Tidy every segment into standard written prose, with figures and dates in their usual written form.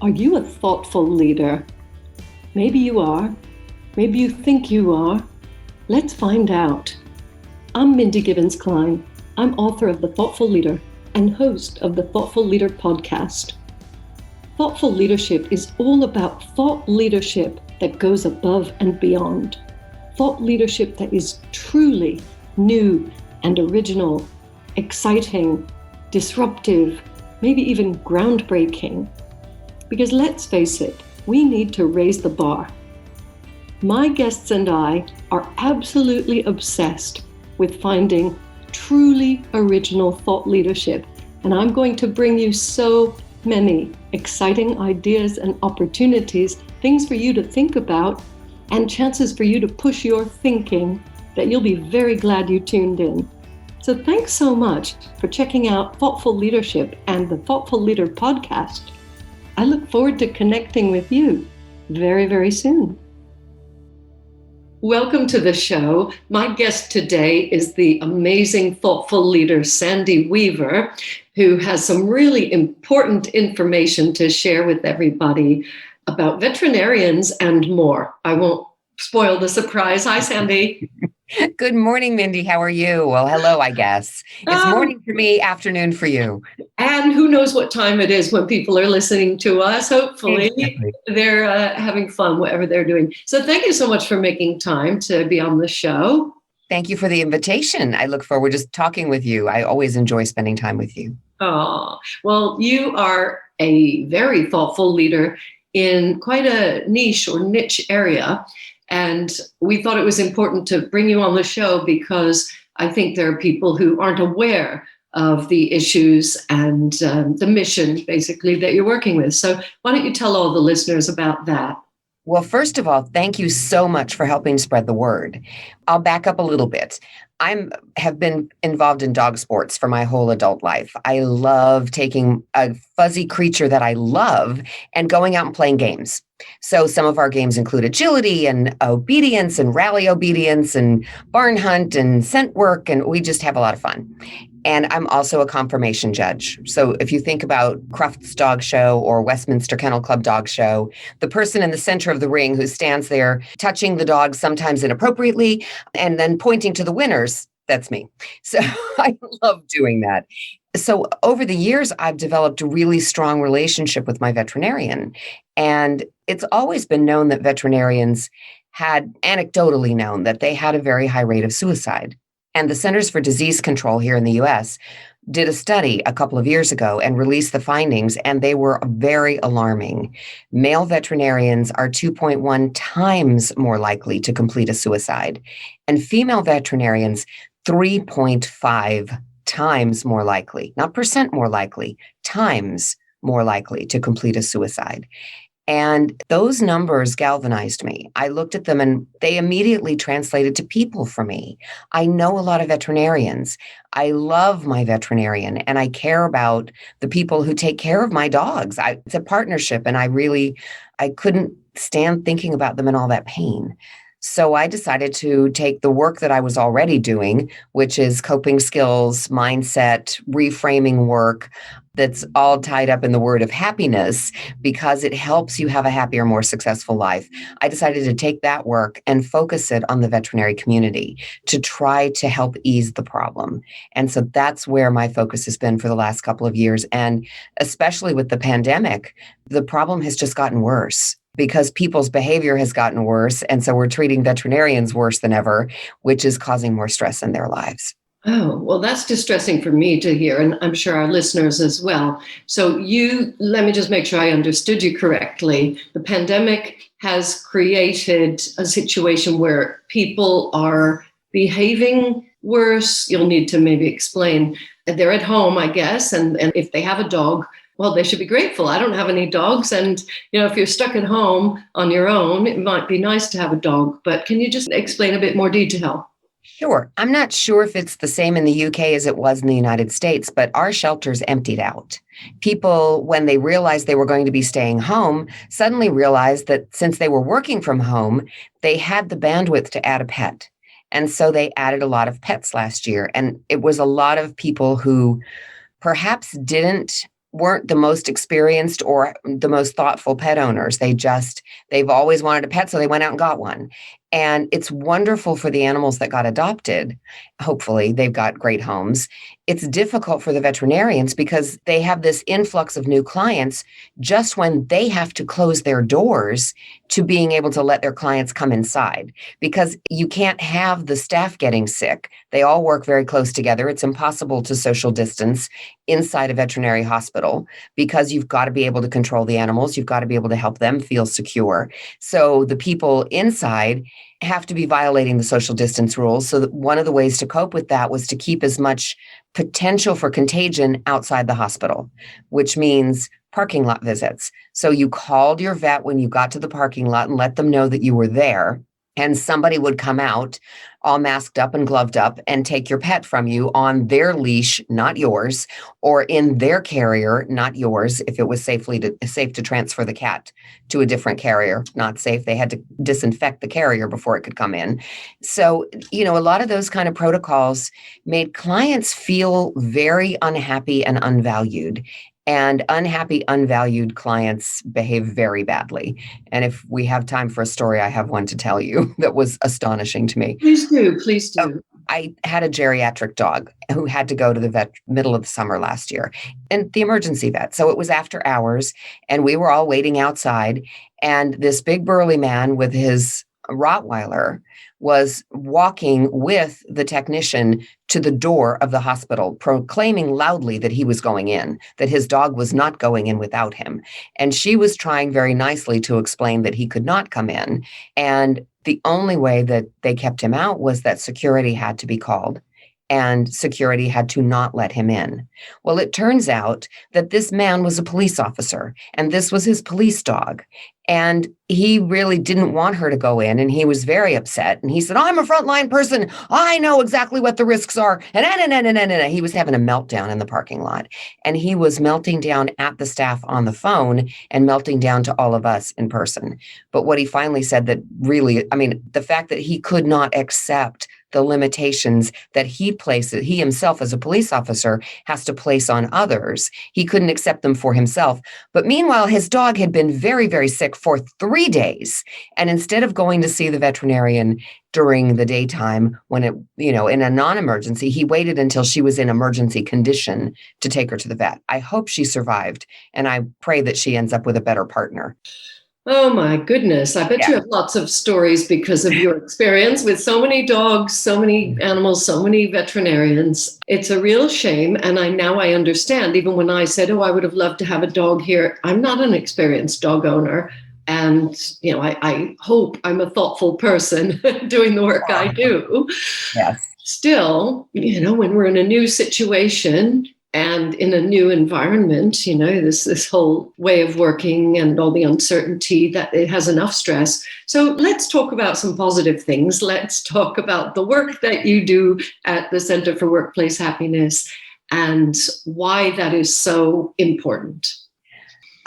Are you a thoughtful leader? Maybe you are. Maybe you think you are. Let's find out. I'm Mindy Gibbins-Klein. I'm author of The Thoughtful Leader and host of the Thoughtful Leader podcast. Thoughtful leadership is all about thought leadership that goes above and beyond. Thought leadership that is truly new and original, exciting, disruptive, maybe even groundbreaking. Because let's face it, we need to raise the bar. My guests and I are absolutely obsessed with finding truly original thought leadership, and I'm going to bring you so many exciting ideas and opportunities, things for you to think about, and chances for you to push your thinking that you'll be very glad you tuned in. So thanks so much for checking out Thoughtful Leadership and the Thoughtful Leader podcast. I look forward to connecting with you very, very soon. Welcome to the show. My guest today is the amazing thoughtful leader, Sandy Weaver, who has some really important information to share with everybody about veterinarians and more. I won't spoil the surprise. Hi, Sandy. Good morning, Mindy. How are you? Well, hello, I guess. It's morning for me, afternoon for you. And who knows what time it is when people are listening to us. Hopefully they're having fun, whatever they're doing. So thank you so much for making time to be on the show. Thank you for the invitation. I look forward to talking with you. I always enjoy spending time with you. Oh, well, you are a very thoughtful leader in quite a niche area. And we thought it was important to bring you on the show because I think there are people who aren't aware of the issues and the mission, basically, that you're working with. So why don't you tell all the listeners about that? Well, first of all, thank you so much for helping spread the word. I'll back up a little bit. I have been involved in dog sports for my whole adult life. I love taking a fuzzy creature that I love and going out and playing games. So some of our games include agility and obedience and rally obedience and barn hunt and scent work, and we just have a lot of fun. And I'm also a conformation judge. So if you think about Crufts Dog Show or Westminster Kennel Club Dog Show, the person in the center of the ring who stands there touching the dog sometimes inappropriately and then pointing to the winners, that's me. So I love doing that. So over the years, I've developed a really strong relationship with my veterinarian. And it's always been known that veterinarians had anecdotally known that they had a very high rate of suicide. And the Centers for Disease Control here in the US did a study a couple of years ago and released the findings, and they were very alarming. Male veterinarians are 2.1 times more likely to complete a suicide, and female veterinarians 3.5 times more likely, not percent more likely, times more likely to complete a suicide. And those numbers galvanized me. I looked at them and they immediately translated to people for me. I know a lot of veterinarians. I love my veterinarian and I care about the people who take care of my dogs. It's a partnership and I couldn't stand thinking about them in all that pain. So I decided to take the work that I was already doing, which is coping skills, mindset, reframing work, that's all tied up in the word of happiness because it helps you have a happier, more successful life. I decided to take that work and focus it on the veterinary community to try to help ease the problem. And so that's where my focus has been for the last couple of years. And especially with the pandemic, the problem has just gotten worse because people's behavior has gotten worse. And so we're treating veterinarians worse than ever, which is causing more stress in their lives. Oh, well, that's distressing for me to hear, and I'm sure our listeners as well. So let me just make sure I understood you correctly. The pandemic has created a situation where people are behaving worse. You'll need to maybe explain. They're at home, I guess, and if they have a dog, well, they should be grateful. I don't have any dogs. And, if you're stuck at home on your own, it might be nice to have a dog. But can you just explain a bit more detail? Sure. I'm not sure if it's the same in the UK as it was in the United States, but our shelters emptied out. People, when they realized they were going to be staying home, suddenly realized that since they were working from home, they had the bandwidth to add a pet. And so they added a lot of pets last year. And it was a lot of people who perhaps didn't weren't the most experienced or the most thoughtful pet owners. They've always wanted a pet, so they went out and got one. And it's wonderful for the animals that got adopted. Hopefully, they've got great homes. It's difficult for the veterinarians because they have this influx of new clients just when they have to close their doors to being able to let their clients come inside, because you can't have the staff getting sick. They all work very close together. It's impossible to social distance inside a veterinary hospital because you've got to be able to control the animals. You've got to be able to help them feel secure. So the people inside have to be violating the social distance rules. So that one of the ways to cope with that was to keep as much potential for contagion outside the hospital, which means parking lot visits. So you called your vet when you got to the parking lot and let them know that you were there. And somebody would come out all masked up and gloved up and take your pet from you on their leash, not yours, or in their carrier, not yours. If it was safe to transfer the cat to a different carrier, not safe. They had to disinfect the carrier before it could come in. So, a lot of those kind of protocols made clients feel very unhappy and unvalued. And unhappy, unvalued clients behave very badly. And if we have time for a story, I have one to tell you that was astonishing to me. Please do. Please do. I had a geriatric dog who had to go to the vet middle of the summer last year, and the emergency vet. So it was after hours, and we were all waiting outside. And this big burly man with his Rottweiler was walking with the technician to the door of the hospital, proclaiming loudly that he was going in, that his dog was not going in without him. And she was trying very nicely to explain that he could not come in. And the only way that they kept him out was that security had to be called, and security had to not let him in. Well, it turns out that this man was a police officer, and this was his police dog. And he really didn't want her to go in, and he was very upset. And he said, "I'm a frontline person. I know exactly what the risks are." And he was having a meltdown in the parking lot. And he was melting down at the staff on the phone and melting down to all of us in person. But what he finally said that really, the fact that he could not accept the limitations that he himself as a police officer has to place on others. He couldn't accept them for himself. But meanwhile, his dog had been very, very sick for 3 days. And instead of going to see the veterinarian during the daytime when in a non-emergency, he waited until she was in emergency condition to take her to the vet. I hope she survived, and I pray that she ends up with a better partner. Oh my goodness. I bet you have lots of stories because of your experience with so many dogs, so many animals, so many veterinarians. It's a real shame. And I understand, even when I said, I would have loved to have a dog here, I'm not an experienced dog owner. And, I hope I'm a thoughtful person doing the work I do. Yes. Still, when we're in a new situation, and in a new environment, this whole way of working and all the uncertainty, that it has enough stress. So let's talk about some positive things. Let's talk about the work that you do at the Center for Workplace Happiness and why that is so important.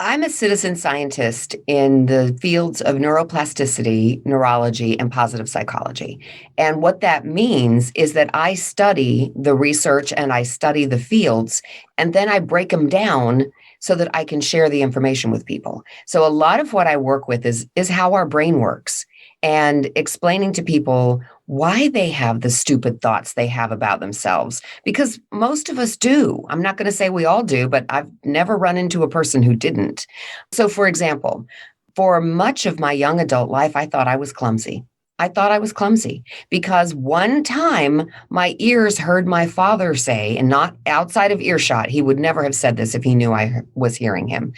I'm a citizen scientist in the fields of neuroplasticity, neurology, and positive psychology. And what that means is that I study the research and I study the fields, and then I break them down so that I can share the information with people. So a lot of what I work with is how our brain works, and explaining to people why they have the stupid thoughts they have about themselves, because most of us do. I'm not going to say we all do, but I've never run into a person who didn't. So, for example, for much of my young adult life, I thought I was clumsy. Because one time my ears heard my father say, and not outside of earshot, he would never have said this if he knew I was hearing him.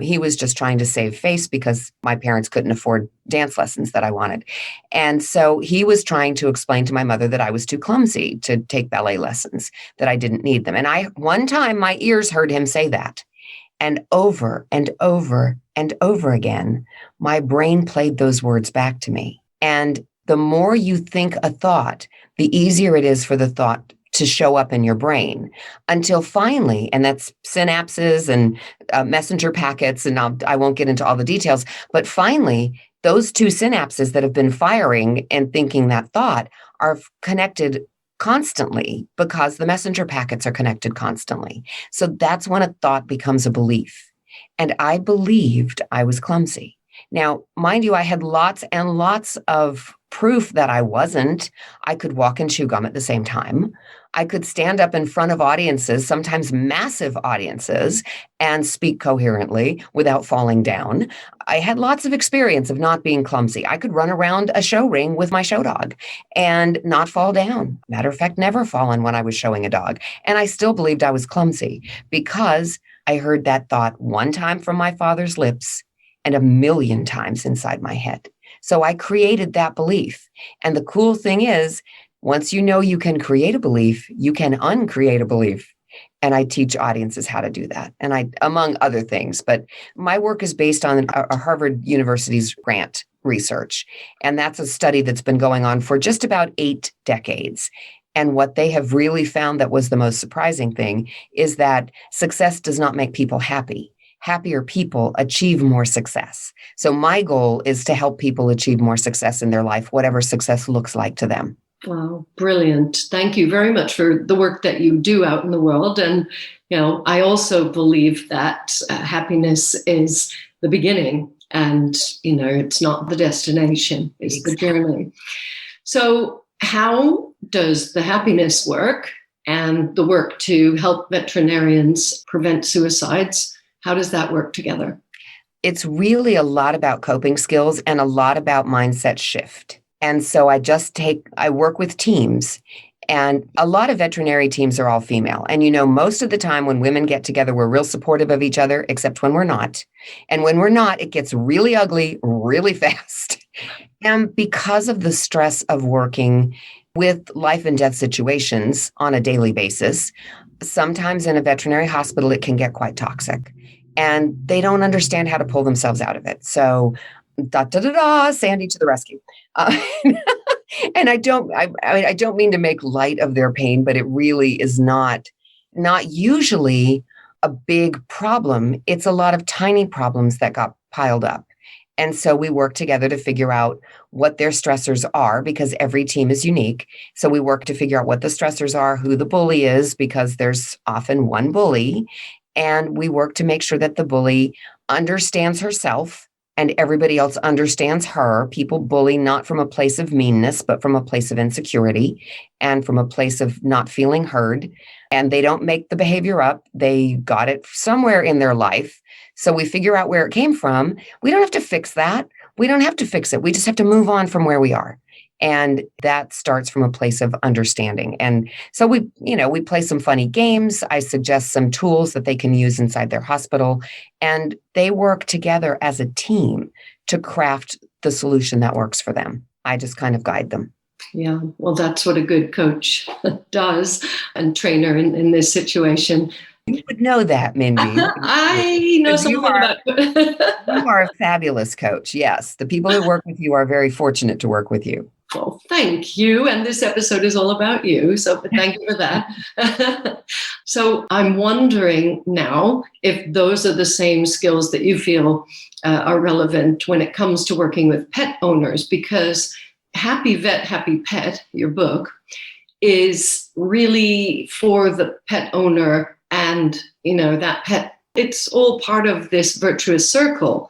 He was just trying to save face because my parents couldn't afford dance lessons that I wanted. And so he was trying to explain to my mother that I was too clumsy to take ballet lessons, that I didn't need them. And one time my ears heard him say that. And over and over and over again, my brain played those words back to me. And the more you think a thought, the easier it is for the thought to show up in your brain, until finally, and that's synapses and messenger packets, and I won't get into all the details, but finally, those two synapses that have been firing and thinking that thought are connected constantly because the messenger packets are connected constantly. So that's when a thought becomes a belief. And I believed I was clumsy. Now, mind you, I had lots and lots of proof that I wasn't. I could walk and chew gum at the same time. I could stand up in front of audiences, sometimes massive audiences, and speak coherently without falling down. I had lots of experience of not being clumsy. I could run around a show ring with my show dog and not fall down. Matter of fact, never fallen when I was showing a dog. And I still believed I was clumsy because I heard that thought one time from my father's lips and a million times inside my head. So I created that belief. And the cool thing is, once you know you can create a belief, you can uncreate a belief. And I teach audiences how to do that. And I, among other things, but my work is based on a Harvard University's grant research. And that's a study that's been going on for just about 8 decades. And what they have really found that was the most surprising thing is that success does not make people happy. Happier people achieve more success. So my goal is to help people achieve more success in their life, whatever success looks like to them. Wow, brilliant. Thank you very much for the work that you do out in the world. And, I also believe that happiness is the beginning and, it's not the destination, it's the journey. So how does the happiness work and the work to help veterinarians prevent suicides, how does that work together? It's really a lot about coping skills and a lot about mindset shift. And so I work with teams, and a lot of veterinary teams are all female. And most of the time when women get together, we're real supportive of each other, except when we're not. And when we're not, it gets really ugly really fast. And because of the stress of working with life and death situations on a daily basis, sometimes in a veterinary hospital, it can get quite toxic. And they don't understand how to pull themselves out of it. So Sandy to the rescue. And I don't mean to make light of their pain, but it really is not usually a big problem. It's a lot of tiny problems that got piled up. And so we work together to figure out what their stressors are, because every team is unique. So we work to figure out what the stressors are, who the bully is, because there's often one bully. And we work to make sure that the bully understands herself and everybody else understands her. People bully not from a place of meanness, but from a place of insecurity and from a place of not feeling heard. And they don't make the behavior up. They got it somewhere in their life. So we figure out where it came from. We don't have to fix that. We don't have to fix it. We just have to move on from where we are. And that starts from a place of understanding. And so we play some funny games. I suggest some tools that they can use inside their hospital. And they work together as a team to craft the solution that works for them. I just kind of guide them. Yeah, well, that's what a good coach does and trainer in this situation. You would know that, Mindy. I know something about it. You are a fabulous coach. Yes. The people who work with you are very fortunate to work with you. Well, thank you. And this episode is all about you. So thank you for that. So I'm wondering now if those are the same skills that you feel are relevant when it comes to working with pet owners, because Happy Vet, Happy Pet, your book, is really for the pet owner and, that pet. It's all part of this virtuous circle.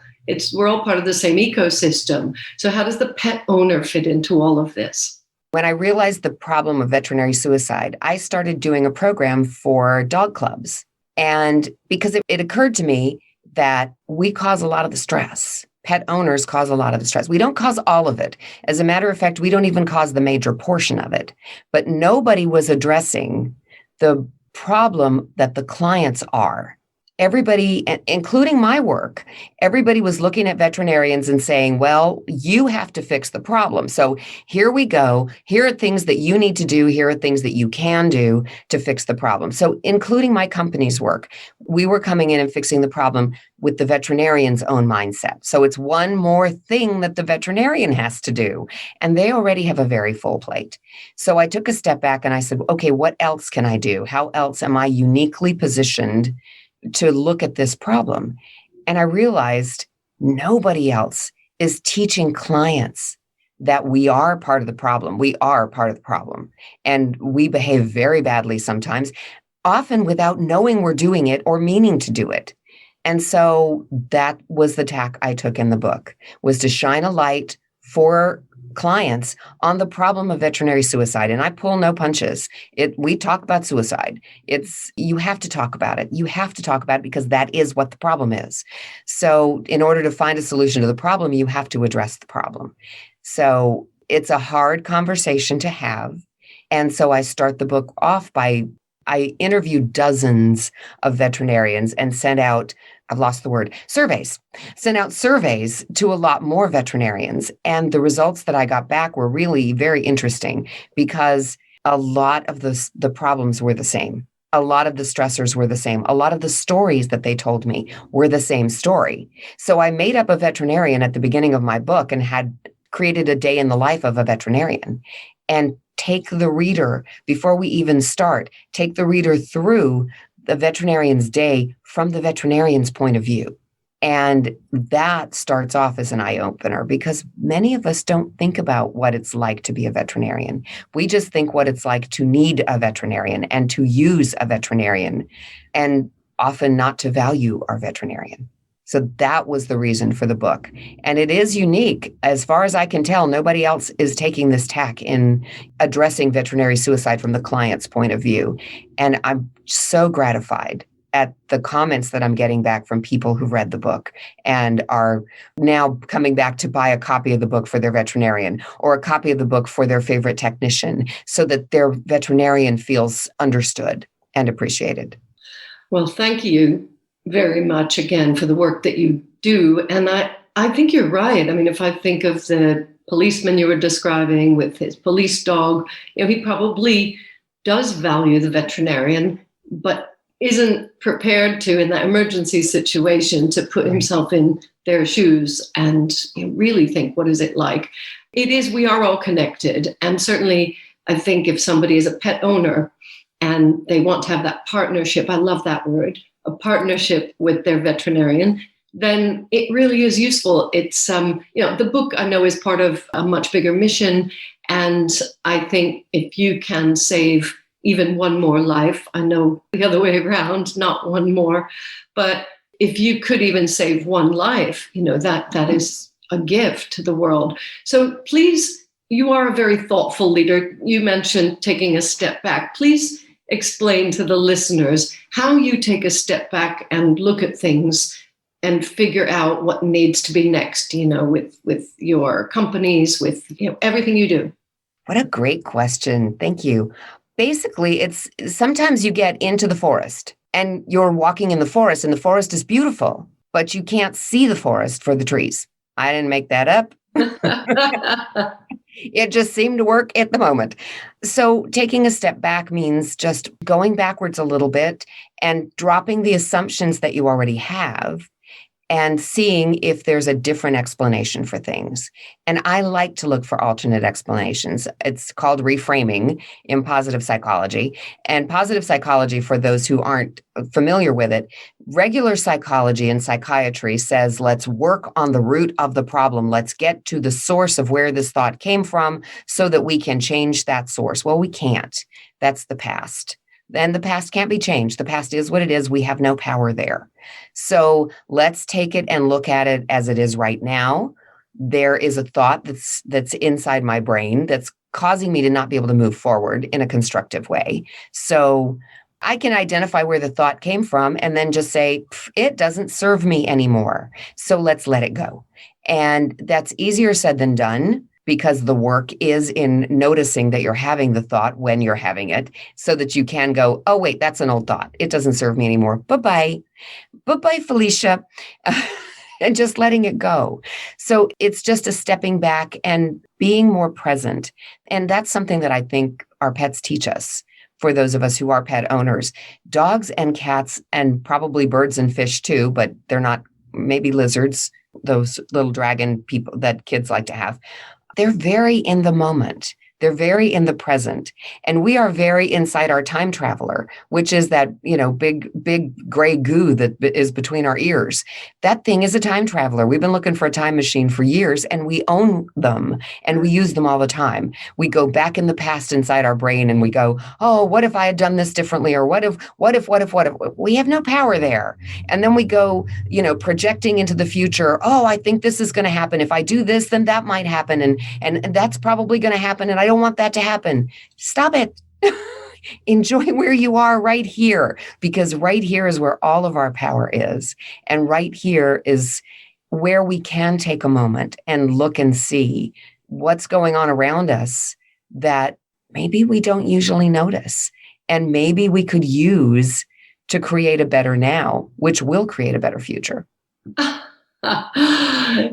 We're all part of the same ecosystem. So how does the pet owner fit into all of this? When I realized the problem of veterinary suicide, I started doing a program for dog clubs. And because it occurred to me that we cause a lot of the stress. Pet owners cause a lot of the stress. We don't cause all of it. As a matter of fact, we don't even cause the major portion of it. But nobody was addressing the problem that the clients are. Everybody, including my work, everybody was looking at veterinarians and saying, well, you have to fix the problem. So here we go. Here are things that you need to do. Here are things that you can do to fix the problem. So including my company's work, we were coming in and fixing the problem with the veterinarian's own mindset. So it's one more thing that the veterinarian has to do. And they already have a very full plate. So I took a step back and I said, okay, what else can I do? How else am I uniquely positioned to look at this problem? And I realized nobody else is teaching clients that we are part of the problem. We are part of the problem. And we behave very badly sometimes, often without knowing we're doing it or meaning to do it. And so that was the tack I took in the book, was to shine a light for clients on the problem of veterinary suicide. And I pull no punches. We talk about suicide. You have to talk about it. You have to talk about it because that is what the problem is. So in order to find a solution to the problem, you have to address the problem. So it's a hard conversation to have. And so I start the book off by I interviewed dozens of veterinarians and sent out, I've lost the word, surveys, sent out surveys to a lot more veterinarians. And the results that I got back were really very interesting because a lot of the problems were the same. A lot of the stressors were the same. A lot of the stories that they told me were the same story. So I made up a veterinarian at the beginning of my book and had created a day in the life of a veterinarian. And take the reader, before we even start, take the reader through the veterinarian's day from the veterinarian's point of view. And that starts off as an eye-opener because many of us don't think about what it's like to be a veterinarian. We just think what it's like to need a veterinarian and to use a veterinarian, and often not to value our veterinarian. So that was the reason for the book. And it is unique. As far as I can tell, nobody else is taking this tack in addressing veterinary suicide from the client's point of view. And I'm so gratified at the comments that I'm getting back from people who read the book and are now coming back to buy a copy of the book for their veterinarian or a copy of the book for their favorite technician so that their veterinarian feels understood and appreciated. Well, thank you very much again for the work that you do. And I think you're right. I mean, if I think of the policeman you were describing with his police dog, he probably does value the veterinarian, but isn't prepared to, in that emergency situation, to put himself in their shoes and really think, what is it like? We are all connected. And certainly, I think if somebody is a pet owner and they want to have that partnership, I love that word, a partnership with their veterinarian, then it really is useful. It's, the book I know is part of a much bigger mission. And I think if you can save even one more life, I know the other way around, not one more, but if you could even save one life, that is a gift to the world. So please, you are a very thoughtful leader. You mentioned taking a step back. Please explain to the listeners how you take a step back and look at things and figure out what needs to be next, with your companies, with everything you do. What a great question. Thank you. Basically, it's sometimes you get into the forest and you're walking in the forest and the forest is beautiful, but you can't see the forest for the trees. I didn't make that up. It just seemed to work at the moment. So taking a step back means just going backwards a little bit and dropping the assumptions that you already have and seeing if there's a different explanation for things. And I like to look for alternate explanations. It's called reframing in positive psychology. And positive psychology, for those who aren't familiar with it, regular psychology and psychiatry says, let's work on the root of the problem. Let's get to the source of where this thought came from so that we can change that source. Well, we can't. That's the past. And the past can't be changed. The past is what it is. We have no power there. So let's take it and look at it as it is right now. There is a thought that's inside my brain that's causing me to not be able to move forward in a constructive way. So I can identify where the thought came from and then just say, it doesn't serve me anymore. So let's let it go. And that's easier said than done, because the work is in noticing that you're having the thought when you're having it so that you can go, oh, wait, that's an old thought. It doesn't serve me anymore. Bye-bye. Bye-bye, Felicia. And just letting it go. So it's just a stepping back and being more present. And that's something that I think our pets teach us. For those of us who are pet owners, dogs and cats and probably birds and fish too, but they're not, maybe lizards, those little dragon people that kids like to have. They're very in the moment. They're very in the present. And we are very inside our time traveler, which is that, big gray goo that is between our ears. That thing is a time traveler. We've been looking for a time machine for years, and we own them and we use them all the time. We go back in the past inside our brain and we go, oh, what if I had done this differently? Or what if? We have no power there. And then we go, projecting into the future. Oh, I think this is going to happen. If I do this, then that might happen. And that's probably going to happen. And I don't want that to happen. Stop it. Enjoy where you are right here, because right here is where all of our power is. And right here is where we can take a moment and look and see what's going on around us that maybe we don't usually notice. And maybe we could use to create a better now, which will create a better future.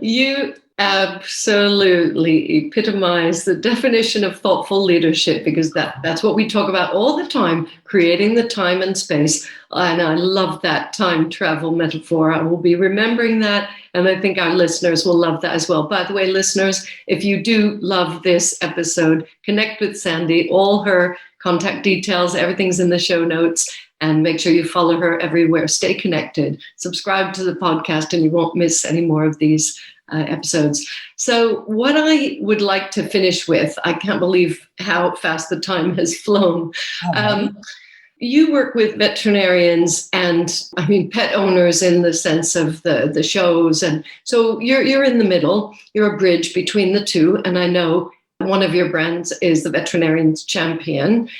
You absolutely epitomize the definition of thoughtful leadership, because that's what we talk about all the time, creating the time and space. And I love that time travel metaphor. I will be remembering that. And I think our listeners will love that as well. By the way, listeners, if you do love this episode, connect with Sandy. All her contact details, everything's in the show notes. And make sure you follow her everywhere. Stay connected. Subscribe to the podcast and you won't miss any more of these episodes. So what I would like to finish with, I can't believe how fast the time has flown. You work with veterinarians and pet owners in the sense of the shows. And so you're in the middle, you're a bridge between the two. And I know one of your brands is the Veterinarian's Champion.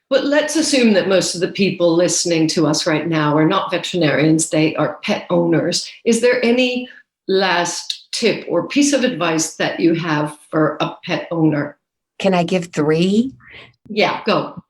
But let's assume that most of the people listening to us right now are not veterinarians, they are pet owners. Is there any last tip or piece of advice that you have for a pet owner? Can I give 3? Yeah, go.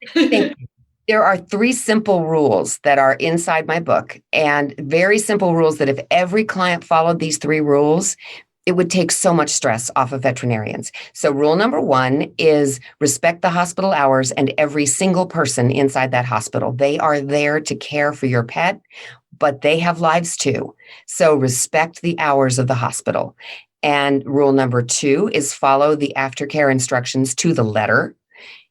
There are 3 simple rules that are inside my book, and very simple rules that if every client followed these 3 rules, it would take so much stress off of veterinarians. So rule number 1 is respect the hospital hours and every single person inside that hospital. They are there to care for your pet, but they have lives too. So respect the hours of the hospital. And rule number 2 is follow the aftercare instructions to the letter.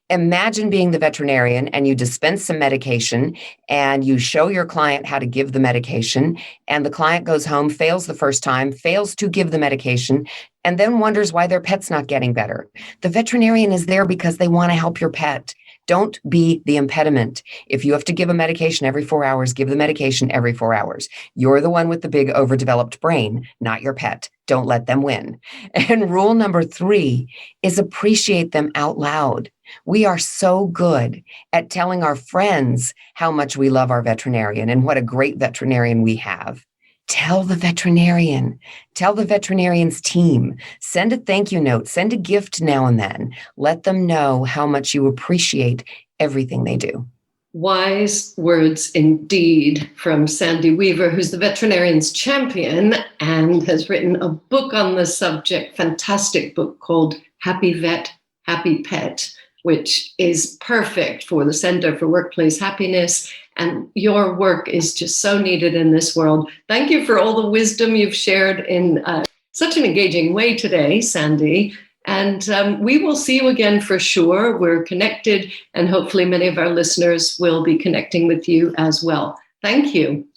Imagine being the veterinarian and you dispense some medication and you show your client how to give the medication, and the client goes home, fails the first time, fails to give the medication, and then wonders why their pet's not getting better. The veterinarian is there because they want to help your pet. Don't be the impediment. If you have to give a medication every 4 hours, give the medication every 4 hours. You're the one with the big overdeveloped brain, not your pet. Don't let them win. And rule number 3 is appreciate them out loud. We are so good at telling our friends how much we love our veterinarian and what a great veterinarian we have. Tell the veterinarian, tell the veterinarian's team, send a thank you note, send a gift now and then. Let them know how much you appreciate everything they do. Wise words indeed from Sandy Weaver, who's the Veterinarian's Champion and has written a book on the subject, fantastic book called Happy Vet, Happy Pet, which is perfect for the Center for Workplace Happiness. And your work is just so needed in this world. Thank you for all the wisdom you've shared in such an engaging way today, Sandy. And we will see you again for sure. We're connected, and hopefully many of our listeners will be connecting with you as well. Thank you.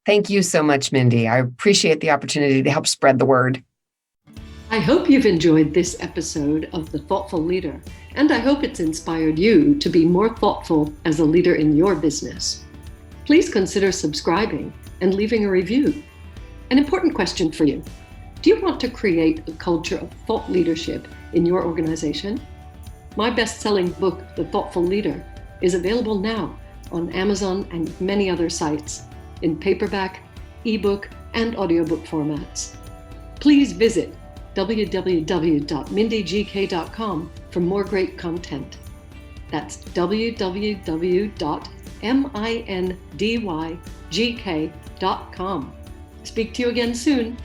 Thank you so much, Mindy. I appreciate the opportunity to help spread the word. I hope you've enjoyed this episode of The Thoughtful Leader, and I hope it's inspired you to be more thoughtful as a leader in your business. Please consider subscribing and leaving a review. An important question for you. Do you want to create a culture of thought leadership in your organization? My best-selling book, The Thoughtful Leader, is available now on Amazon and many other sites in paperback, ebook, and audiobook formats. Please visit www.mindygk.com for more great content. That's www.mindygk.com. Speak to you again soon.